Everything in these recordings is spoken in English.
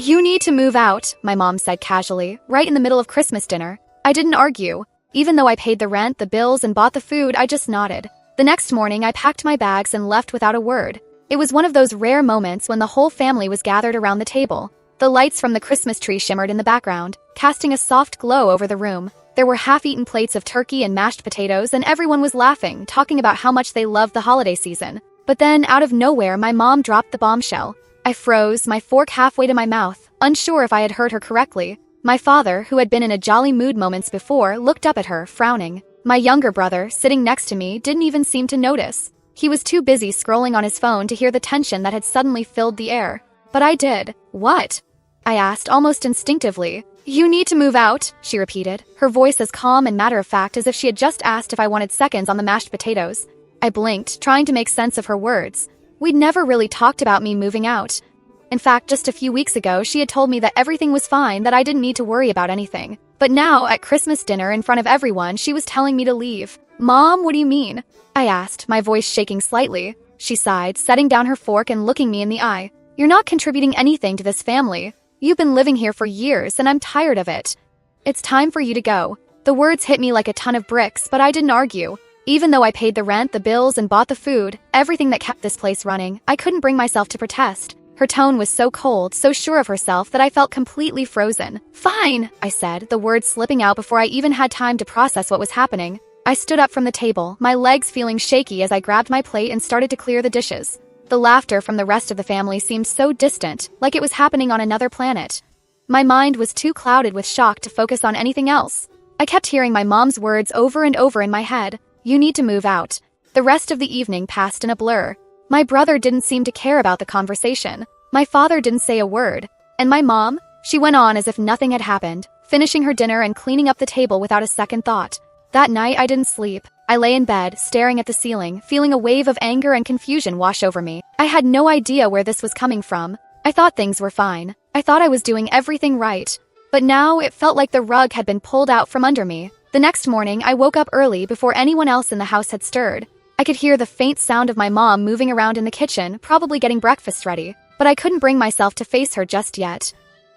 You need to move out, my mom said casually, right in the middle of Christmas dinner. I didn't argue. Even though I paid the rent, the bills, and bought the food, I just nodded. The next morning, I packed my bags and left without a word. It was one of those rare moments when the whole family was gathered around the table. The lights from the Christmas tree shimmered in the background, casting a soft glow over the room. There were half-eaten plates of turkey and mashed potatoes, and everyone was laughing, talking about how much they loved the holiday season. But then, out of nowhere, my mom dropped the bombshell. I froze, my fork halfway to my mouth, unsure if I had heard her correctly. My father, who had been in a jolly mood moments before, looked up at her, frowning. My younger brother, sitting next to me, didn't even seem to notice. He was too busy scrolling on his phone to hear the tension that had suddenly filled the air. But I did. What? I asked, almost instinctively. You need to move out, she repeated, her voice as calm and matter-of-fact as if she had just asked if I wanted seconds on the mashed potatoes. I blinked, trying to make sense of her words. We'd never really talked about me moving out. In fact, just a few weeks ago, she had told me that everything was fine, that I didn't need to worry about anything. But now, at Christmas dinner in front of everyone, she was telling me to leave. Mom, what do you mean? I asked, my voice shaking slightly. She sighed, setting down her fork and looking me in the eye. You're not contributing anything to this family. You've been living here for years, and I'm tired of it. It's time for you to go. The words hit me like a ton of bricks, but I didn't argue. Even though I paid the rent, the bills, and bought the food, everything that kept this place running, I couldn't bring myself to protest. Her tone was so cold, so sure of herself that I felt completely frozen. Fine, I said, the words slipping out before I even had time to process what was happening. I stood up from the table, my legs feeling shaky as I grabbed my plate and started to clear the dishes. The laughter from the rest of the family seemed so distant, like it was happening on another planet. My mind was too clouded with shock to focus on anything else. I kept hearing my mom's words over and over in my head. You need to move out. The rest of the evening passed in a blur. My brother didn't seem to care about the conversation. My father didn't say a word. And my mom? She went on as if nothing had happened, finishing her dinner and cleaning up the table without a second thought. That night, I didn't sleep. I lay in bed, staring at the ceiling, feeling a wave of anger and confusion wash over me. I had no idea where this was coming from. I thought things were fine. I thought I was doing everything right. But now, it felt like the rug had been pulled out from under me. The next morning, I woke up early before anyone else in the house had stirred. I could hear the faint sound of my mom moving around in the kitchen, probably getting breakfast ready. But I couldn't bring myself to face her just yet.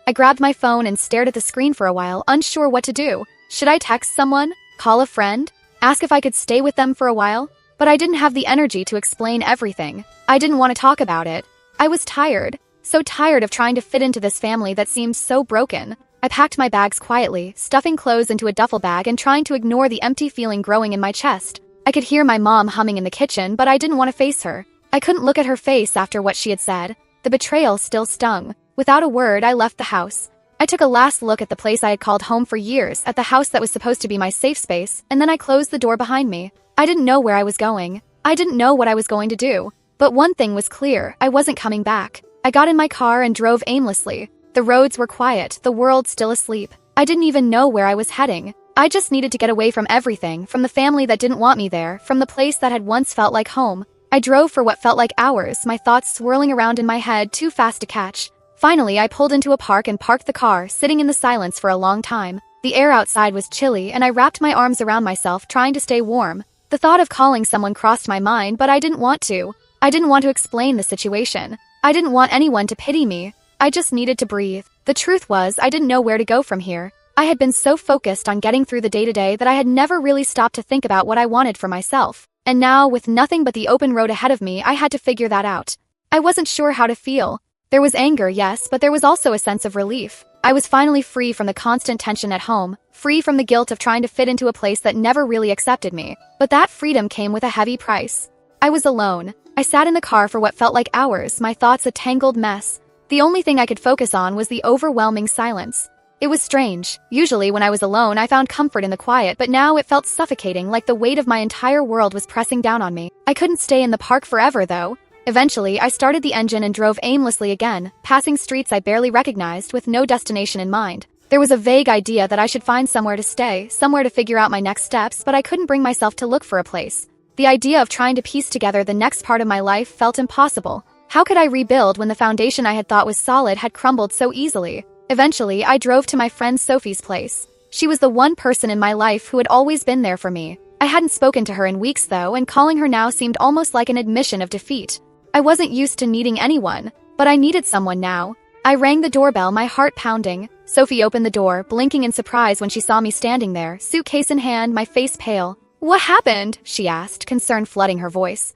I grabbed my phone and stared at the screen for a while, unsure what to do. Should I text someone? Call a friend? Ask if I could stay with them for a while? But I didn't have the energy to explain everything. I didn't want to talk about it. I was tired. So tired of trying to fit into this family that seemed so broken. I packed my bags quietly, stuffing clothes into a duffel bag and trying to ignore the empty feeling growing in my chest. I could hear my mom humming in the kitchen, but I didn't want to face her. I couldn't look at her face after what she had said. The betrayal still stung. Without a word, I left the house. I took a last look at the place I had called home for years, at the house that was supposed to be my safe space, and then I closed the door behind me. I didn't know where I was going. I didn't know what I was going to do. But one thing was clear, I wasn't coming back. I got in my car and drove aimlessly. The roads were quiet, the world still asleep. I didn't even know where I was heading. I just needed to get away from everything, from the family that didn't want me there, from the place that had once felt like home. I drove for what felt like hours, my thoughts swirling around in my head, too fast to catch. Finally, I pulled into a park and parked the car, sitting in the silence for a long time. The air outside was chilly, and I wrapped my arms around myself, trying to stay warm. The thought of calling someone crossed my mind, but I didn't want to. I didn't want to explain the situation. I didn't want anyone to pity me. I just needed to breathe. The truth was, I didn't know where to go from here. I had been so focused on getting through the day-to-day that I had never really stopped to think about what I wanted for myself. And now, with nothing but the open road ahead of me, I had to figure that out. I wasn't sure how to feel. There was anger, yes, but there was also a sense of relief. I was finally free from the constant tension at home, free from the guilt of trying to fit into a place that never really accepted me. But that freedom came with a heavy price. I was alone. I sat in the car for what felt like hours, my thoughts a tangled mess. The only thing I could focus on was the overwhelming silence. It was strange. Usually when I was alone, I found comfort in the quiet, but now it felt suffocating, like the weight of my entire world was pressing down on me. I couldn't stay in the park forever, though. Eventually, I started the engine and drove aimlessly again, passing streets I barely recognized with no destination in mind. There was a vague idea that I should find somewhere to stay, somewhere to figure out my next steps, but I couldn't bring myself to look for a place. The idea of trying to piece together the next part of my life felt impossible. How could I rebuild when the foundation I had thought was solid had crumbled so easily? Eventually, I drove to my friend Sophie's place. She was the one person in my life who had always been there for me. I hadn't spoken to her in weeks though, and calling her now seemed almost like an admission of defeat. I wasn't used to needing anyone, but I needed someone now. I rang the doorbell, my heart pounding. Sophie opened the door, blinking in surprise when she saw me standing there, suitcase in hand, my face pale. "What happened?" she asked, concern flooding her voice.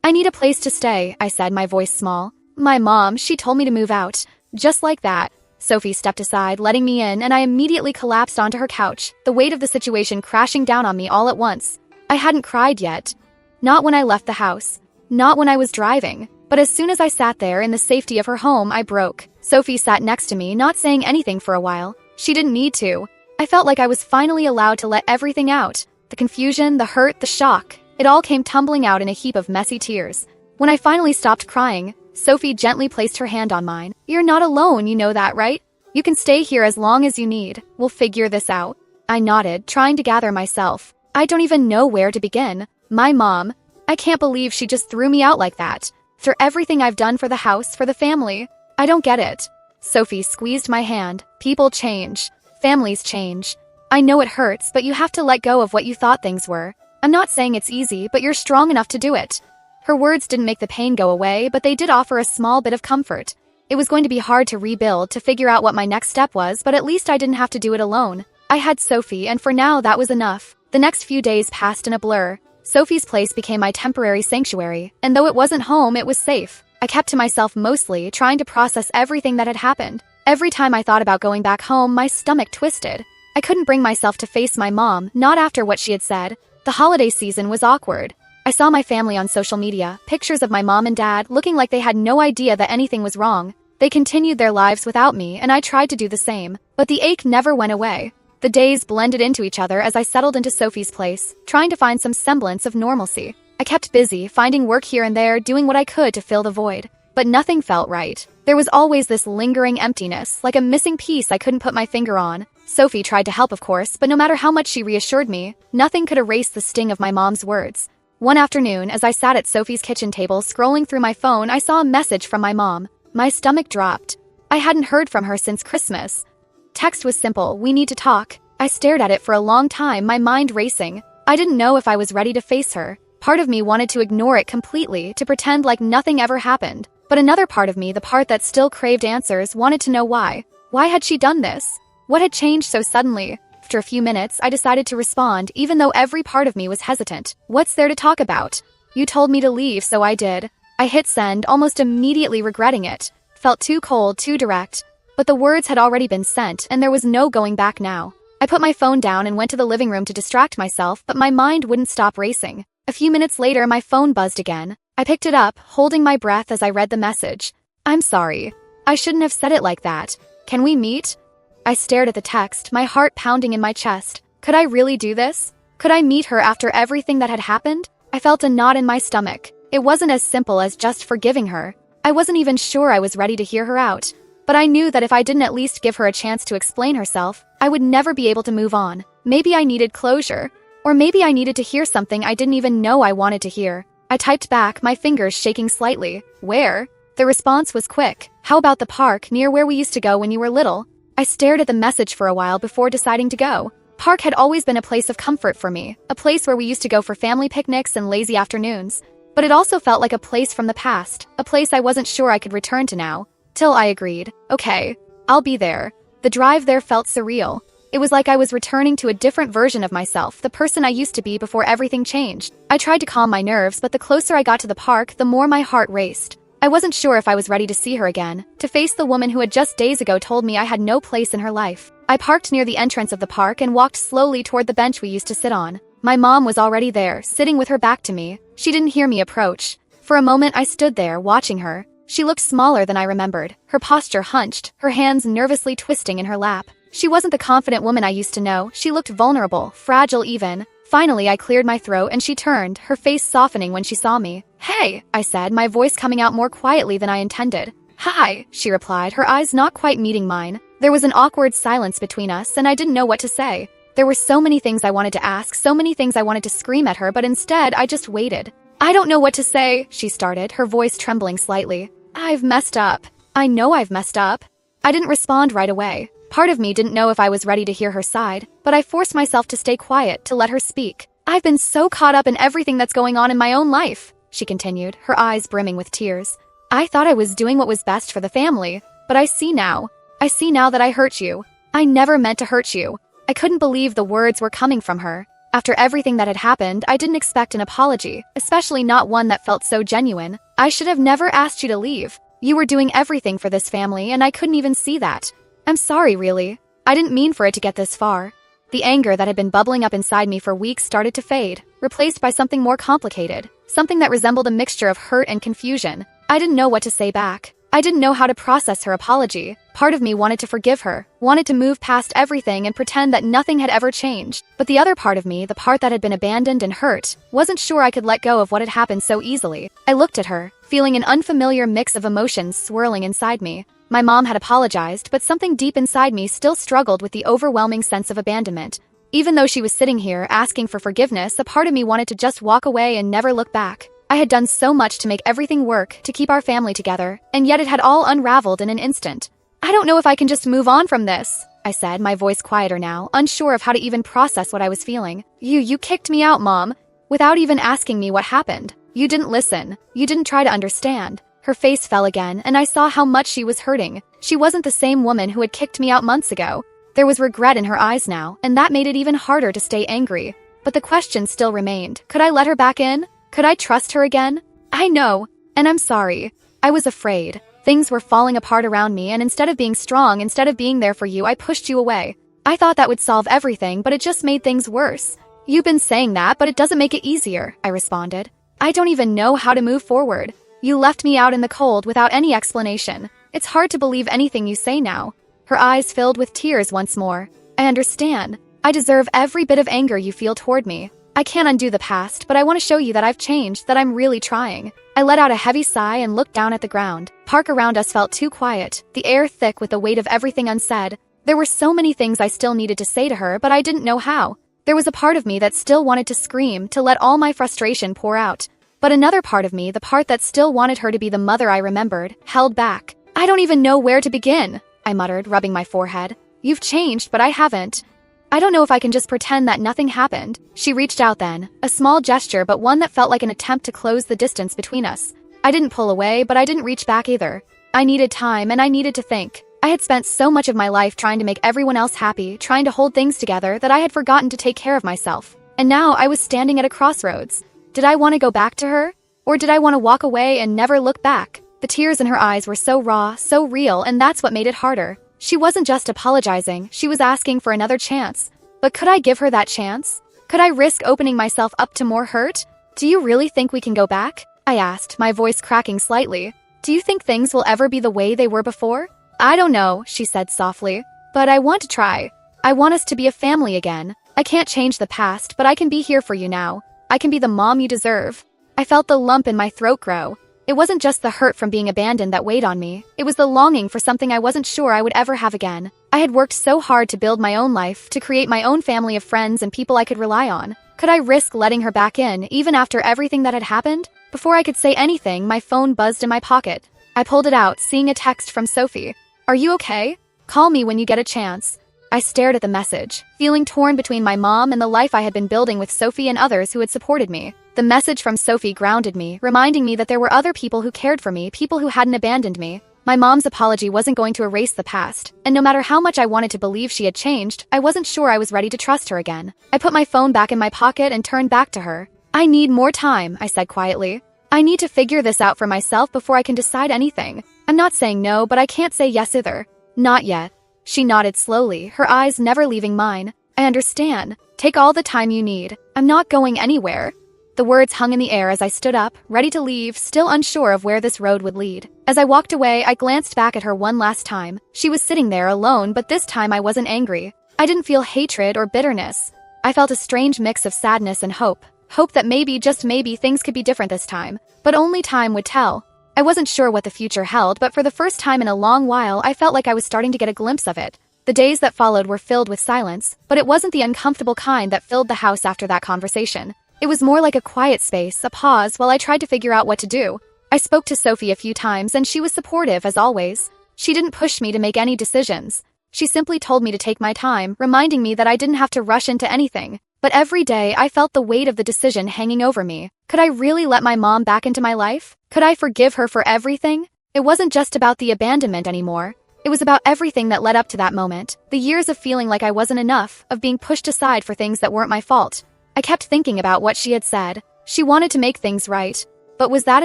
I need a place to stay," I said, my voice small. "My mom, she told me to move out." Just like that. Sophie stepped aside, letting me in, and I immediately collapsed onto her couch, the weight of the situation crashing down on me all at once. I hadn't cried yet. Not when I left the house. Not when I was driving. But as soon as I sat there in the safety of her home, I broke. Sophie sat next to me, not saying anything for a while. She didn't need to. I felt like I was finally allowed to let everything out. The confusion, the hurt, the shock. It all came tumbling out in a heap of messy tears. When I finally stopped crying, Sophie gently placed her hand on mine. "You're not alone, you know that, right? You can stay here as long as you need. We'll figure this out." I nodded, trying to gather myself. I don't even know where to begin. My mom. I can't believe she just threw me out like that. For everything I've done for the house, for the family. I don't get it. Sophie squeezed my hand. People change. Families change. I know it hurts, but you have to let go of what you thought things were. I'm not saying it's easy, but you're strong enough to do it. Her words didn't make the pain go away, but they did offer a small bit of comfort. It was going to be hard to rebuild, to figure out what my next step was, but at least I didn't have to do it alone. I had Sophie, and for now that was enough. The next few days passed in a blur. Sophie's place became my temporary sanctuary, and though it wasn't home, it was safe. I kept to myself mostly, trying to process everything that had happened. Every time I thought about going back home, my stomach twisted. I couldn't bring myself to face my mom, not after what she had said. The holiday season was awkward. I saw my family on social media, pictures of my mom and dad looking like they had no idea that anything was wrong. They continued their lives without me, and I tried to do the same. But the ache never went away. The days blended into each other as I settled into Sophie's place, trying to find some semblance of normalcy. I kept busy, finding work here and there, doing what I could to fill the void. But nothing felt right. There was always this lingering emptiness, like a missing piece I couldn't put my finger on. Sophie tried to help, of course, but no matter how much she reassured me, nothing could erase the sting of my mom's words. One afternoon, as I sat at Sophie's kitchen table scrolling through my phone, I saw a message from my mom. My stomach dropped. I hadn't heard from her since Christmas. Text was simple: "We need to talk." I stared at it for a long time, my mind racing. I didn't know if I was ready to face her. Part of me wanted to ignore it completely, to pretend like nothing ever happened. But another part of me, the part that still craved answers, wanted to know why. Why had she done this? What had changed so suddenly? After a few minutes, I decided to respond, even though every part of me was hesitant. "What's there to talk about? You told me to leave, so I did." I hit send, almost immediately regretting it. Felt too cold, too direct. But the words had already been sent, and there was no going back now. I put my phone down and went to the living room to distract myself, but my mind wouldn't stop racing. A few minutes later, my phone buzzed again. I picked it up, holding my breath as I read the message. "I'm sorry. I shouldn't have said it like that. Can we meet?" I stared at the text, my heart pounding in my chest. Could I really do this? Could I meet her after everything that had happened? I felt a knot in my stomach. It wasn't as simple as just forgiving her. I wasn't even sure I was ready to hear her out. But I knew that if I didn't at least give her a chance to explain herself, I would never be able to move on. Maybe I needed closure. Or maybe I needed to hear something I didn't even know I wanted to hear. I typed back, my fingers shaking slightly. "Where?" The response was quick. "How about the park, near where we used to go when you were little?" I stared at the message for a while before deciding to go. Park had always been a place of comfort for me, a place where we used to go for family picnics and lazy afternoons. But it also felt like a place from the past, a place I wasn't sure I could return to now. Till I agreed. "Okay, I'll be there." The drive there felt surreal. It was like I was returning to a different version of myself, the person I used to be before everything changed. I tried to calm my nerves, but the closer I got to the park, the more my heart raced. I wasn't sure if I was ready to see her again, to face the woman who had just days ago told me I had no place in her life. I parked near the entrance of the park and walked slowly toward the bench we used to sit on. My mom was already there, sitting with her back to me. She didn't hear me approach. For a moment I stood there, watching her. She looked smaller than I remembered, her posture hunched, her hands nervously twisting in her lap. She wasn't the confident woman I used to know. She looked vulnerable, fragile even. Finally, I cleared my throat and she turned, her face softening when she saw me. "Hey," I said, my voice coming out more quietly than I intended. "Hi," she replied, her eyes not quite meeting mine. There was an awkward silence between us, and I didn't know what to say. There were so many things I wanted to ask, so many things I wanted to scream at her, but instead, I just waited. "I don't know what to say," she started, her voice trembling slightly. "I've messed up. I know I've messed up." I didn't respond right away. Part of me didn't know if I was ready to hear her side, but I forced myself to stay quiet, to let her speak. "I've been so caught up in everything that's going on in my own life," she continued, her eyes brimming with tears. "I thought I was doing what was best for the family. But I see now. I see now that I hurt you. I never meant to hurt you. I couldn't believe the words were coming from her. After everything that had happened, I didn't expect an apology, especially not one that felt so genuine. I should have never asked you to leave. You were doing everything for this family, and I couldn't even see that. I'm sorry, really. I didn't mean for it to get this far. The anger that had been bubbling up inside me for weeks started to fade, replaced by something more complicated, something that resembled a mixture of hurt and confusion. I didn't know what to say back. I didn't know how to process her apology. Part of me wanted to forgive her, wanted to move past everything and pretend that nothing had ever changed. But the other part of me, the part that had been abandoned and hurt, wasn't sure I could let go of what had happened so easily. I looked at her, feeling an unfamiliar mix of emotions swirling inside me. My mom had apologized, but something deep inside me still struggled with the overwhelming sense of abandonment. Even though she was sitting here asking for forgiveness, a part of me wanted to just walk away and never look back. I had done so much to make everything work, to keep our family together, and yet it had all unraveled in an instant. I don't know if I can just move on from this, I said, my voice quieter now, unsure of how to even process what I was feeling. You kicked me out, Mom, without even asking me what happened. You didn't listen. You didn't try to understand. Her face fell again, and I saw how much she was hurting. She wasn't the same woman who had kicked me out months ago. There was regret in her eyes now, and that made it even harder to stay angry. But the question still remained. Could I let her back in? Could I trust her again? I know, and I'm sorry. I was afraid. Things were falling apart around me, and instead of being strong, instead of being there for you, I pushed you away. I thought that would solve everything, but it just made things worse. You've been saying that, but it doesn't make it easier, I responded. I don't even know how to move forward. You left me out in the cold without any explanation. It's hard to believe anything you say now. Her eyes filled with tears once more. I understand. I deserve every bit of anger you feel toward me. I can't undo the past, but I want to show you that I've changed, that I'm really trying. I let out a heavy sigh and looked down at the ground. Park around us felt too quiet, the air thick with the weight of everything unsaid. There were so many things I still needed to say to her, but I didn't know how. There was a part of me that still wanted to scream, to let all my frustration pour out. But another part of me, the part that still wanted her to be the mother I remembered, held back. I don't even know where to begin, I muttered, rubbing my forehead. You've changed, but I haven't. I don't know if I can just pretend that nothing happened. She reached out then, a small gesture but one that felt like an attempt to close the distance between us. I didn't pull away, but I didn't reach back either. I needed time and I needed to think. I had spent so much of my life trying to make everyone else happy, trying to hold things together, that I had forgotten to take care of myself. And now I was standing at a crossroads. Did I want to go back to her? Or did I want to walk away and never look back? The tears in her eyes were so raw, so real, and that's what made it harder. She wasn't just apologizing, she was asking for another chance. But could I give her that chance? Could I risk opening myself up to more hurt? Do you really think we can go back? I asked, my voice cracking slightly. Do you think things will ever be the way they were before? I don't know, she said softly. But I want to try. I want us to be a family again. I can't change the past, but I can be here for you now. I can be the mom you deserve. I felt the lump in my throat grow. It wasn't just the hurt from being abandoned that weighed on me. It was the longing for something I wasn't sure I would ever have again. I had worked so hard to build my own life, to create my own family of friends and people I could rely on. Could I risk letting her back in, even after everything that had happened? Before I could say anything, my phone buzzed in my pocket. I pulled it out, seeing a text from Sophie. Are you okay? Call me when you get a chance. I stared at the message, feeling torn between my mom and the life I had been building with Sophie and others who had supported me. The message from Sophie grounded me, reminding me that there were other people who cared for me, people who hadn't abandoned me. My mom's apology wasn't going to erase the past, and no matter how much I wanted to believe she had changed, I wasn't sure I was ready to trust her again. I put my phone back in my pocket and turned back to her. I need more time, I said quietly. I need to figure this out for myself before I can decide anything. I'm not saying no, but I can't say yes either. Not yet. She nodded slowly, her eyes never leaving mine. I understand. Take all the time you need. I'm not going anywhere. The words hung in the air as I stood up, ready to leave, still unsure of where this road would lead. As I walked away, I glanced back at her one last time. She was sitting there alone, but this time I wasn't angry. I didn't feel hatred or bitterness. I felt a strange mix of sadness and hope. Hope that maybe, just maybe, things could be different this time. But only time would tell. I wasn't sure what the future held, but for the first time in a long while, I felt like I was starting to get a glimpse of it. The days that followed were filled with silence, but it wasn't the uncomfortable kind that filled the house after that conversation. It was more like a quiet space, a pause while I tried to figure out what to do. I spoke to Sophie a few times and she was supportive as always. She didn't push me to make any decisions. She simply told me to take my time, reminding me that I didn't have to rush into anything. But every day I felt the weight of the decision hanging over me. Could I really let my mom back into my life? Could I forgive her for everything? It wasn't just about the abandonment anymore. It was about everything that led up to that moment. The years of feeling like I wasn't enough, of being pushed aside for things that weren't my fault. I kept thinking about what she had said. She wanted to make things right. But was that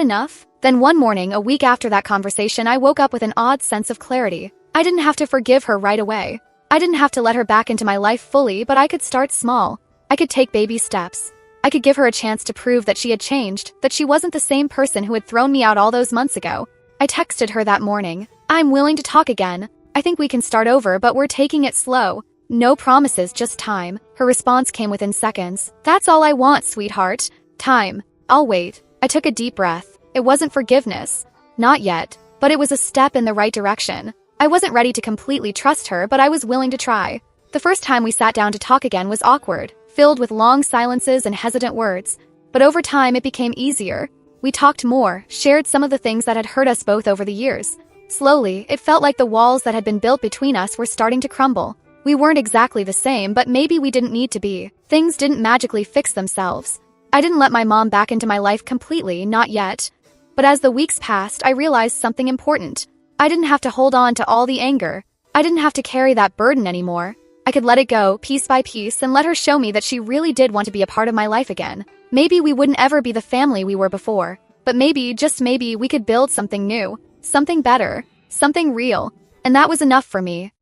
enough? Then one morning, a week after that conversation, I woke up with an odd sense of clarity. I didn't have to forgive her right away. I didn't have to let her back into my life fully, but I could start small. I could take baby steps. I could give her a chance to prove that she had changed, that she wasn't the same person who had thrown me out all those months ago. I texted her that morning. I'm willing to talk again. I think we can start over, but we're taking it slow. No promises, just time. Her response came within seconds. That's all I want, sweetheart. Time. I'll wait. I took a deep breath. It wasn't forgiveness. Not yet. But it was a step in the right direction. I wasn't ready to completely trust her, but I was willing to try. The first time we sat down to talk again was awkward, filled with long silences and hesitant words. But over time, it became easier. We talked more, shared some of the things that had hurt us both over the years. Slowly, it felt like the walls that had been built between us were starting to crumble. We weren't exactly the same, but maybe we didn't need to be. Things didn't magically fix themselves. I didn't let my mom back into my life completely, not yet. But as the weeks passed, I realized something important. I didn't have to hold on to all the anger. I didn't have to carry that burden anymore. I could let it go, piece by piece, and let her show me that she really did want to be a part of my life again. Maybe we wouldn't ever be the family we were before. But maybe, just maybe, we could build something new. Something better. Something real. And that was enough for me.